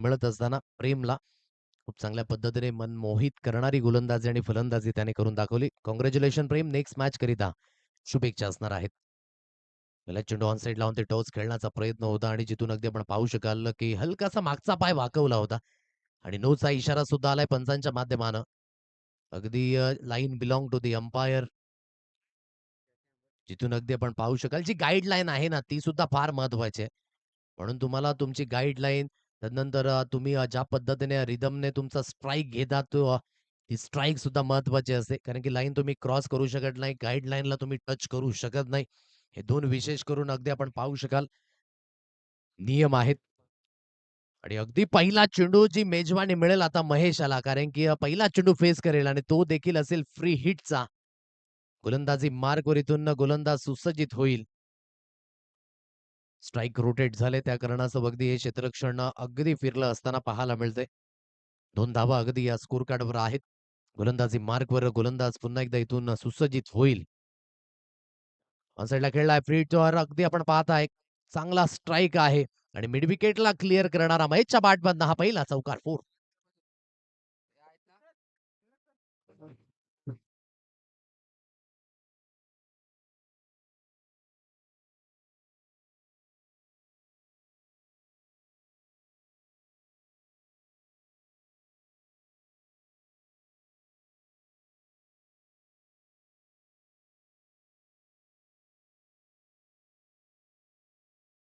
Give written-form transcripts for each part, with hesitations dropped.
मिळत असताना प्रेमला खूप चांगल्या पद्धतीने मन मोहित करणारी गोलंदाजी आणि फलंदाजी त्याने करून दाखवली. कॉंग्रॅच्युलेशन प्रेम. नेक्स्ट मॅच करिता शुभेच्छा असणार आहेत. पहिला चेंडू ऑन साइड लावून ते टॉस खेळण्याचा प्रयत्न होता आणि जिथून अगदी आपण पाहू शकाल की हलकासा मागचा पाय वाकवला होता आणि नोचा इशारा सुद्धा आलाय पंचांच्या माध्यमानं. अगदी line belong to the umpire. जिथून अगदी आपण पाहू शकाल जी गाईडलाईन आहे ना ती सुद्धा फार महत्वाची आहे. म्हणून तुम्हाला तुमची गाईडलाईन त्यानंतर तुम्ही ज्या पद्धतीने रिदमने तुमचा स्ट्राईक घेता तो ती स्ट्राईक सुद्धा महत्वाची असते. कारण की लाईन तुम्ही क्रॉस करू शकत नाही. गाईडलाईनला तुम्ही टच करू शकत नाही. हे 2 विशेष करून अगदी आपण पाहू शकाल नियम आहेत. आणि अगदी पहिला चेंडू जी मेजवानी मिळेल आता महेशाला कारण की पहिला चेंडू फेस करेल आणि तो देखील असेल फ्री हिटचा. गोलंदाजी मार्कवर इथून गोलंदाज सुसज्जित होईल. स्ट्राईक रोटेट झाले त्या कारणास्तव अगदी हे क्षेत्ररक्षण अगदी फिरलं असताना पाहायला मिळते. 2 धावा अगदी या स्कोर कार्डवर आहेत. गोलंदाजी मार्कवर गोलंदाज पुन्हा एकदा इथून सुसज्जित होईल. ऑन साइडला खेळलाय फ्री हिटवर अगदी आपण पाहत आहे. चांगला स्ट्राईक आहे आणि मिड विकेटला क्लिअर करणारा महेशच्या बॅटमधनं हा पहिला चौकार 4.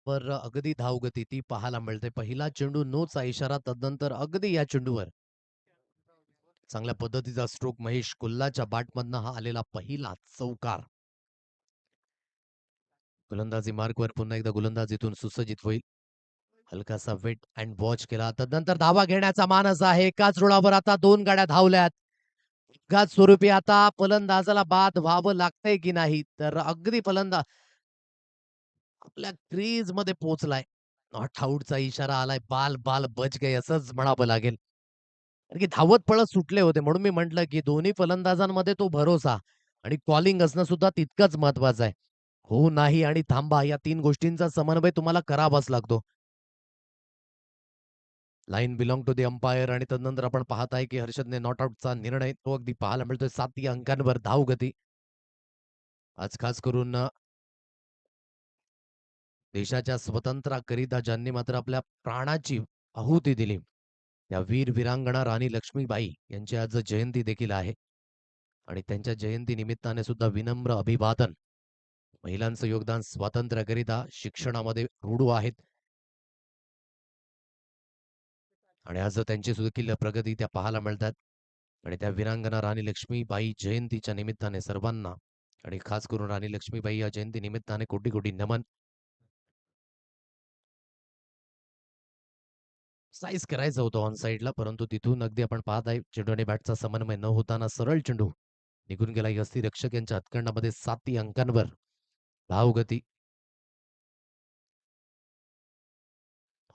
वर अगदी धावगती ती पाहायला मिळते. पहिला चेंडू नोचा इशारा तदनंतर अगदी या चेंडूवर चांगल्या पद्धतीचा स्ट्रोक महेश कुल्लाच्या बॅटमधनं हा आलेला पहिला चौकार. गोलंदाजी मार्कवर पुन्हा एकदा गोलंदाज इथून सुसज्जित होईल. हलकासा वेट अँड वॉच केला. तदनंतर धावा घेण्याचा मानस आहे. एकाच रुळावर आता 2 गाड्या धावल्यात. अपघात स्वरूपी आता फलंदाजाला बाद व्हावं लागतंय की नाही? तर अगदी फलंदाज आपल्या क्रीजमध्ये पोहोचलाय. नॉट आउटचा इशारा आलाय. बाल, बाल बच गए असंच म्हणावं लागेल. कारण की धावत पळत सुटले होते. म्हणून मी म्हटलं, की दोन्ही फलंदाजांमध्ये तो भरोसा आणि कॉलिंग असणं सुद्धा तितकंच महत्वाचं आहे. हो, नाही आणि थांबा या 3 गोष्टींचा समन्वय तुम्हाला करावाच लागतो. Line belong to the umpire आणि तदनंतर आपण पाहत आहे, की हर्षदने नॉट आउटचा निर्णय तो अगदी पाहायला मिळतोय. 7 अंकांवर धावगती. आज खास करून देशाच्या स्वातंत्र्याकरिता ज्यांनी मात्र आपल्या प्राणाची आहुती दिली. त्या वीर वीरांगना राणी लक्ष्मीबाई यांची आज जयंती देखील आहे आणि त्यांच्या जयंती निमित्ताने सुद्धा विनम्र अभिवादन. महिलांचं योगदान स्वातंत्र्याकरिता शिक्षणामध्ये रूढ आहेत आणि आज त्यांची देखील प्रगती त्या पाहायला मिळतात आणि त्या वीरांगना राणी लक्ष्मीबाई जयंतीच्या निमित्ताने सर्वांना आणि खास करून राणी लक्ष्मीबाई या जयंती निमित्ताने कोटी कोटी नमन. साईज करायचं होतं ऑन साइडला परंतु तिथून अगदी आपण पाहत आहे चेंडू आणि बॅटचा समन्वय न होताना सरळ चेंडू निघून गेला. यष्टीरक्षक यांच्या हातखंडामध्ये 7 अंकांवर धावगती.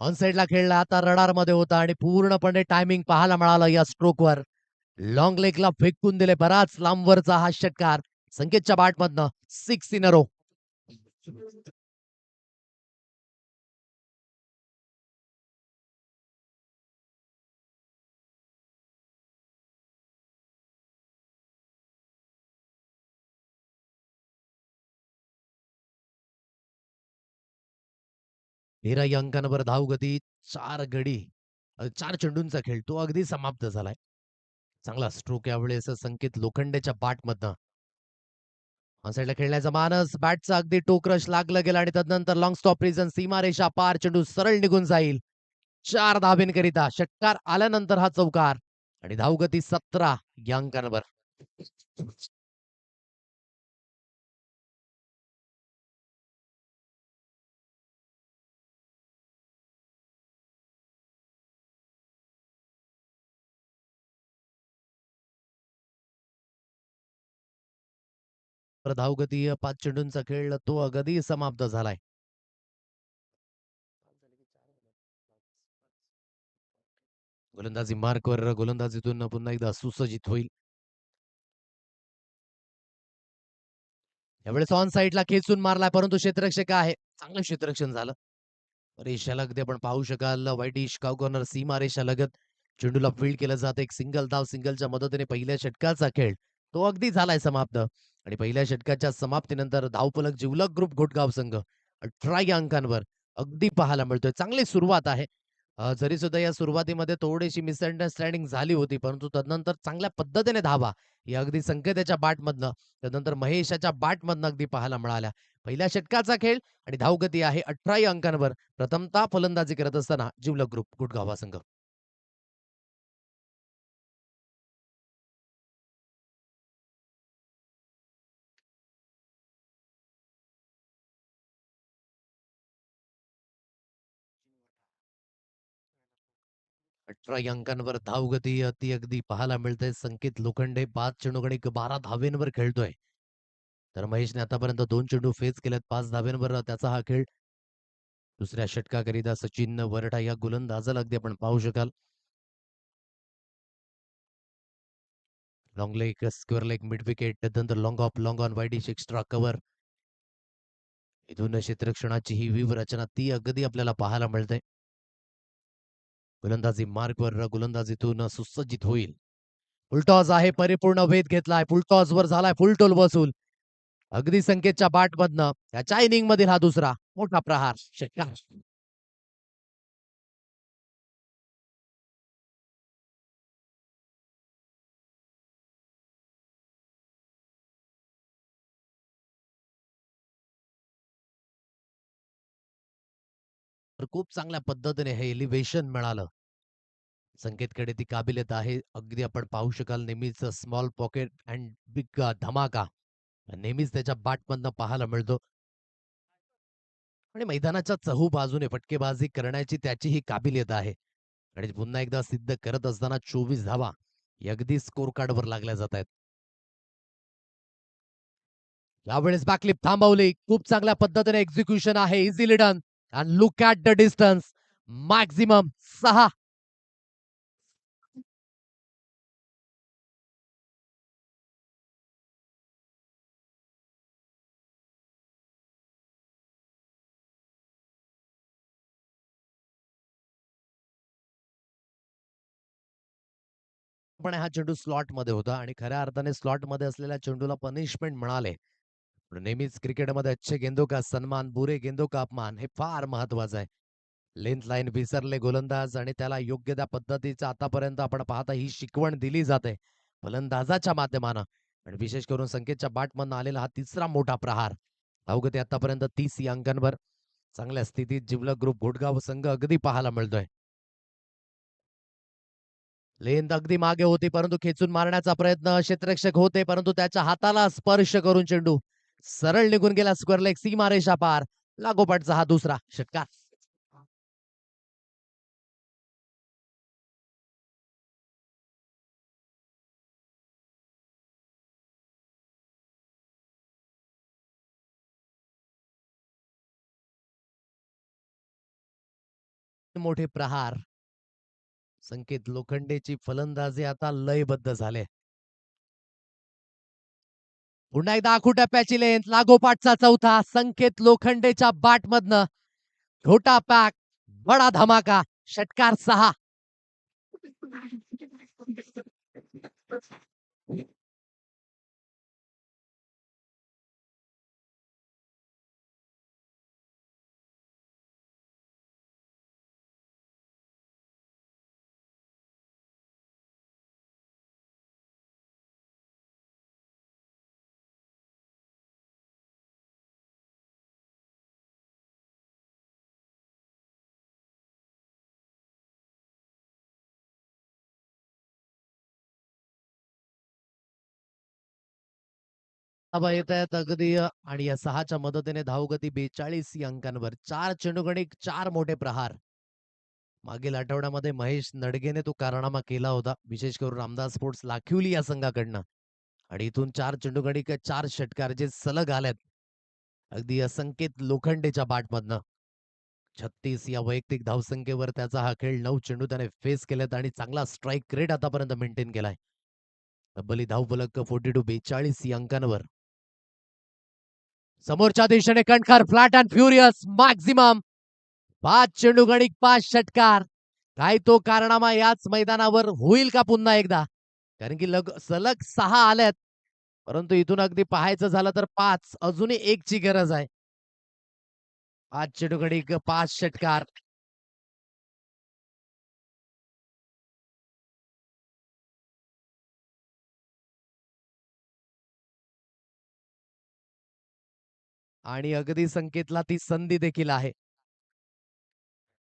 ऑन साइडला खेळला आता रडारमध्ये होता आणि पूर्णपणे टायमिंग पाहायला मिळालं या स्ट्रोकवर. लॉंग लेगला फेकून दिले बराच लांबवरचा हा षटकार. संकेतच्या बॅटमधनं 6 इन अ रो. तेराही अंकांवर धावगती. 4 गडी 4 चेंडूंचा खेळ तो अगदी समाप्त झालाय. चांगला स्ट्रोक यावेळेस संकेत लोखंडेच्या बॅटमधनं. ऑन साइडला खेळण्याचा मानस बॅटचा अगदी टोकरश लागलं गेलं आणि तदनंतर लॉंग स्टॉप रिजन सीमारेषा पार चेंडू सरळ निघून जाईल. 4 धाबेंकरिता षटकार आल्यानंतर हा चौकार आणि धावगती 17 या अंकांवर. धावगती 5 चेंडूंचा खेळ तो अगदी समाप्त झालाय. गोलंदाजी मार्कवर गोलंदाजीतून पुन्हा एकदा सुसज्जित होईल. यावेळेस ऑन साइडला खेचून मारलाय परंतु क्षेत्ररक्षक आहे. चांगलं क्षेत्ररक्षण झालं. रेषालगत आपण पाहू शकाल वाईट शिकाऊ कॉर्नर सीमा रेषालगत चेंडूला फील्ड केलं जातं. एक सिंगल धाव सिंगलच्या मदतीने पहिल्या षटकाचा खेळ तो अगदी झालाय समाप्त आणि पहिल्या षटकाच्या समाप्तीनंतर धावफलक जिवलग ग्रुप घोटगाव संघ 18 या अंकांवर अगदी पाहायला मिळतोय. चांगली सुरुवात आहे. जरी सुद्धा या सुरुवातीमध्ये थोडीशी मिसअंडरस्टँडिंग झाली होती, परंतु तदनंतर चांगल्या पद्धतीने धावा या अगदी संकेताच्या बॅटमधनं त्यानंतर महेशाच्या बॅटमधनं अगदी पाहायला मिळाल्या. पहिल्या षटकाचा खेळ आणि धावगती आहे 18 अंकांवर. प्रथमतः फलंदाजी करत असताना जिवलग ग्रुप गुडगाव हा संघ. 18 अंकांवर धावगती ती अगदी पाहायला मिळते. संकेत लोखंडे 5 चेंडूगडी 12 धावेंवर खेळतोय. तर महेशने आतापर्यंत 2 चेंडू फेस केलेत 5 धावेंवर त्याचा हा खेळ. दुसऱ्या षटकाकरिता सचिन वरठा या गोलंदाजाला अगदी आपण पाहू शकाल. Long leg, square leg, mid wicket, त्यानंतर long off, long on, wideish, extra cover. इथून क्षेत्ररक्षणाची ही व्यूहरचना ती अगदी आपल्याला पाहायला मिळते. गोलंदाजी मार्कवर गोलंदाजीतून सुसज्जित होईल. फुलटॉस आहे, परिपूर्ण वेध घेतलाय. फुलटॉस वर झालाय फुलटोल वसूल. अगदी संकेतच्या बॅटमधनं त्याच्या इनिंग मधील हा दुसरा मोठा प्रहार षटकार. तर खूप चांगल्या पद्धतीने हे एलिव्हेशन मिळालं. संकेतकडे ती काबिलियत आहे. अगदी आपण पाहू शकाल नेहमीच स्मॉल पॉकेट अँड बिग धमाका नेहमीच त्याच्या बॅटमधनं पाहायला मिळतो. आणि मैदानाच्या चहू बाजूने फटकेबाजी करण्याची त्याची ही काबिलियत आहे. आणि पुन्हा एकदा सिद्ध करत असताना 24 धावा या अगदी स्कोर कार्डवर लागल्या जात आहेत. यावेळेस बॅकलिप थांबवली. खूप चांगल्या पद्धतीने एक्झिक्युशन आहे. Easily done. And look at the distance. Maximum 6. पण हा चेंडू स्लॉटमध्ये होता आणि खऱ्या अर्थाने स्लॉटमध्ये असलेल्या चेंडूला पनिशमेंट मिळाले. पण नेहमीच क्रिकेटमध्ये अच्छे गेंदो का सन्मान, बुरे गेंदो का अपमान हे फार महत्वाचं आहे. लेंथ लाईन विसरले गोलंदाज आणि त्याला योग्य त्या पद्धतीचं आतापर्यंत आपण पाहता ही शिकवण दिली जाते फलंदाजाच्या माध्यमानं आणि विशेष करून संकेतच्या बॅटमधनं आलेला हा तिसरा मोठा प्रहार. अवघते आतापर्यंत 30 या अंकांवर चांगल्या स्थितीत जिवलग ग्रुप घोटगाव संघ अगदी पाहायला मिळतोय. लेंथ अगदी मागे होती परंतु खेचून मारण्याचा प्रयत्न क्षेत्ररक्षक होते परंतु त्याच्या हाताला स्पर्श करून चेंडू सरळ निघून गेला स्क्वेअर लेग सीमारेषा पार. लागोपाठचा हा दुसरा षटकार. मोठे प्रहार. संकेत लोखंडेची फलंदाजी आता लयबद्ध झाले. पुन्हा एकदा आखू टप्प्याची लेंथ लागोपाठचा चौथा संकेत लोखंडेच्या बॅटमधनं छोटा पॅक बडा धमाका षटकार 6. धावा येत आहेत अगदी आणि या 6च्या मदतीने धावगती 42 या अंकांवर 4 चेंडूगडी 4 मोठे प्रहार. मागील आठवड्यामध्ये महेश नडगेने तो कारनामा केला होता विशेष करून रामदास स्पोर्ट्स लाखिवली या संघाकडनं आणि इथून 4 चेंडूगडी 4 षटकार जे सलग आलेत अगदी असंकेत लोखंडेच्या बॅटमधनं. 36 या वैयक्तिक धावसंख्येवर त्याचा हा खेळ 9 चेंडू त्याने फेस केलेत आणि चांगला स्ट्राईक रेट आतापर्यंत मेंटेन केलाय. तब्बली धावफलक 42 या अंकांवर. समोरच्या दिशेने कणखर फ्लॅट अँड फ्युरियस मॅक्झिमम 5 चेंडू गणिक 5 षटकार. काय तो कारनामा याच मैदानावर होईल का पुन्हा एकदा? कारण की सलग 6 आल्यात. परंतु इथून अगदी पाहायचं झालं तर 5 अजूनही 1 ची गरज आहे. 5 चेंडू गणिक 5 षटकार. आणि अगदी संकेतला ती संधी देखील आहे.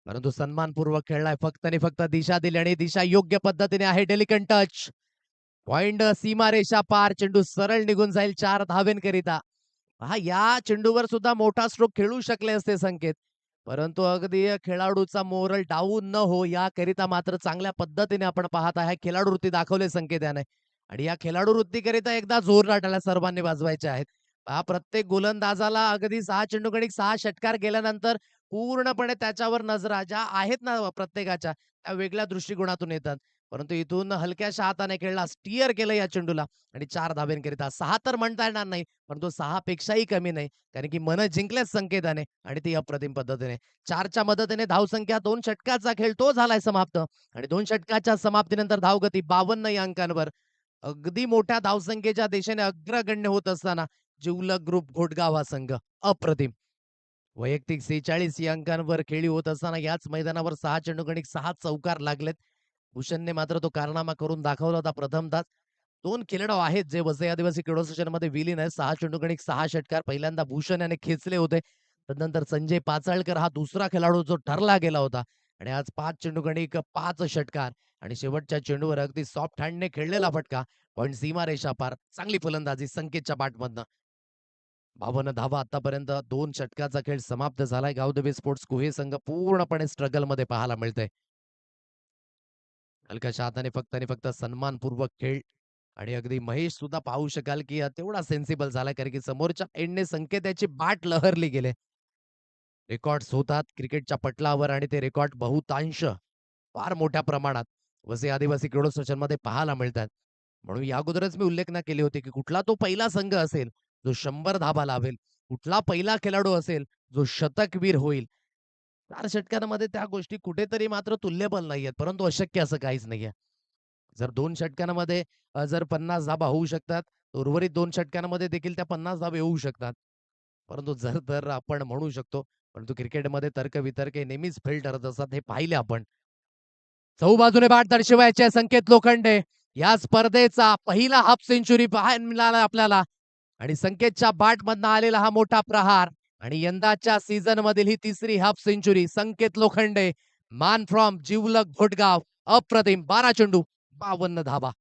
परंतु सन्मानपूर्वक खेळलाय. फक्त आणि फक्त दिशा दिली आणि दिशा योग्य पद्धतीने आहे. डेलिकंट टच. पॉइंट सीमारेषा पार. चेंडू सरळ निघून जाईल 4 धावेंकरिता. पहा या चेंडूवर सुद्धा मोठा स्ट्रोक खेळू शकले असते संकेत. परंतु अगदी खेळाडूचा मोरल डाऊन न हो याकरिता मात्र चांगल्या पद्धतीने आपण पाहत आहे. खेळाडू वृत्ती दाखवले संकेत याने. आणि या खेळाडू वृत्तीकरिता एकदा जोर लाटायला सर्वांनी वाजवायचे आहेत. पहा प्रत्येक गोलंदाजाला अगदी 6 चेंडू गणिक 6 षटकार गेल्यानंतर पूर्णपणे त्याच्यावर नजरा ज्या आहेत ना प्रत्येकाच्या, त्या वेगळ्या दृष्टिकोनातून येतात. परंतु इथून हलक्याशा हाताने खेळला, स्टीअर केलं या चेंडूला आणि 4 धावेंकरिता. 6 तर म्हणता येणार नाही, परंतु 6 पेक्षाही कमी नाही. कारण की मनं जिंकल्याच संकेताने आणि ती अप्रतिम पद्धतीने. 4च्या मदतीने धावसंख्या 2 षटकाचा खेळ तो झालाय समाप्त आणि 2 षटकाच्या समाप्तीनंतर धावगती 52 या अंकांवर. अगदी मोठ्या धावसंख्येच्या दिशेने अग्रगण्य होत असताना जिवलग ग्रुप घोटगाव हा संघ अप्रतिम. वैयक्तिक 46 या अंकांवर खेळी होत असताना याच मैदानावर 6 चेंडू गणिक 6 चौकार लागलेत. भूषणने मात्र तो कारनामा करून दाखवला होता प्रथमतःच. 2 खेळाडू आहेत जे वसई आदिवासी क्रीडा असोसिएशनमध्ये विलीन आहेत. 6 चेंडू गणिक 6 षटकार पहिल्यांदा भूषण याने खेचले होते. तदनंतर संजय पाचाळकर हा दुसरा खेळाडू जो ठरला गेला होता आणि आज 5 चेंडू गणिक 5 षटकार आणि शेवटच्या चेंडूवर अगदी सॉफ्ट हँडने खेळलेला फटका. पॉइंट सीमारेषा पार. चांगली फलंदाजी संकेतच्या बॅटमधनं. 52 धावा आतापर्यंत 2 षटकाचा खेळ समाप्त झालाय. गावदेवी स्पोर्ट्स कुहे संघ पूर्णपणे स्ट्रगलमध्ये पाहायला मिळतंय. हलक्याशा हाताने फक्त आणि फक्त सन्मानपूर्वक खेळ आणि अगदी महेश सुद्धा पाहू शकाल, की तेवढा सेन्सिबल झालाय कारण की समोरच्या एंडने संकेताची बाट लहरली गेले. रेकॉर्ड्स होतात क्रिकेटच्या पटलावर आणि ते रेकॉर्ड बहुतांश फार मोठ्या प्रमाणात वसई आदिवासी क्रीडा असोसिएशनमध्ये पाहायला मिळतात. म्हणून या अगोदरच मी उल्लेख केले होते, की कुठला तो पहिला संघ असेल जो 100 धाबा लावेल, कुठला पहिला खेळाडू असेल जो शतकवीर होईल. 4 षटकांमध्ये त्या गोष्टी कुठेतरी मात्र तुल्यबल नाहीयेत, परंतु अशक्य असं काहीच नाहीये. जर 2 षटकांमध्ये जर 50 धाबा होऊ शकतात, उर्वरित 2 षटकांमध्ये देखील त्या 50 धाबे होऊ शकतात. परंतु जर तर आपण म्हणू शकतो, परंतु क्रिकेटमध्ये तर्क-वितर्क हे नेहमीच फेल ठरत असतात, हे पाहिले आपण. चहूबाजूने बाट दर्शवायचे संकेत लोखंडे. या स्पर्धेचा पहिला हाफ सेंचुरी पाहायला मिळाला आपल्याला आणि संकेतच्या बॅटमधनं आलेला हा मोठा प्रहार आणि यंदाच्या सीझन मधील ही तिसरी हाफ सेंचुरी संकेत लोखंडे मान फ्रॉम जिवलग घोटगाव. अप्रतिम 12 चेंडू 52 धाबा.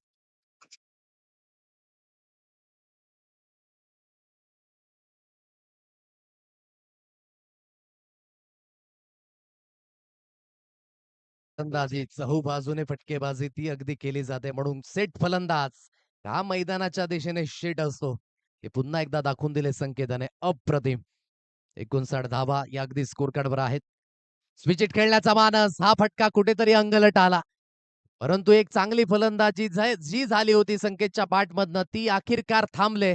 फलंदाजी चहूबाजूने फटकेबाजी ती अगदी केली जाते म्हणून सेट फलंदाज हा मैदानाच्या दिशेने शेट असतो. हे पुन्हा एकदा दाखवून दिले संकेताने अप्रतिम. 59 धावा या अगदी स्कोर कार्डवर आहेत. स्विचिट खेळण्याचा मानस हा फटका कुठेतरी अंगलट आला. परंतु एक चांगली फलंदाजी जी झाली होती संकेतच्या बॅटमधनं ती अखेरकार थांबले.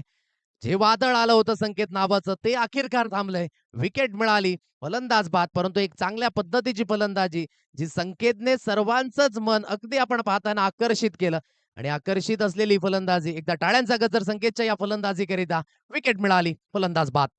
जे वादळ आलं होतं संकेत नावाचं ते अखेरकार थांबलंय. विकेट मिळाली. फलंदाज बाद परंतु एक चांगल्या पद्धतीची फलंदाजी जी संकेतने सर्वांचंच मन अगदी आपण पाहताना आकर्षित केलं आणि आकर्षित असलेली फलंदाजी एकदा टाळ्यांचा गजर संकेतच्या या फलंदाजीकरिता विकेट मिळाली. फलंदाज बाद.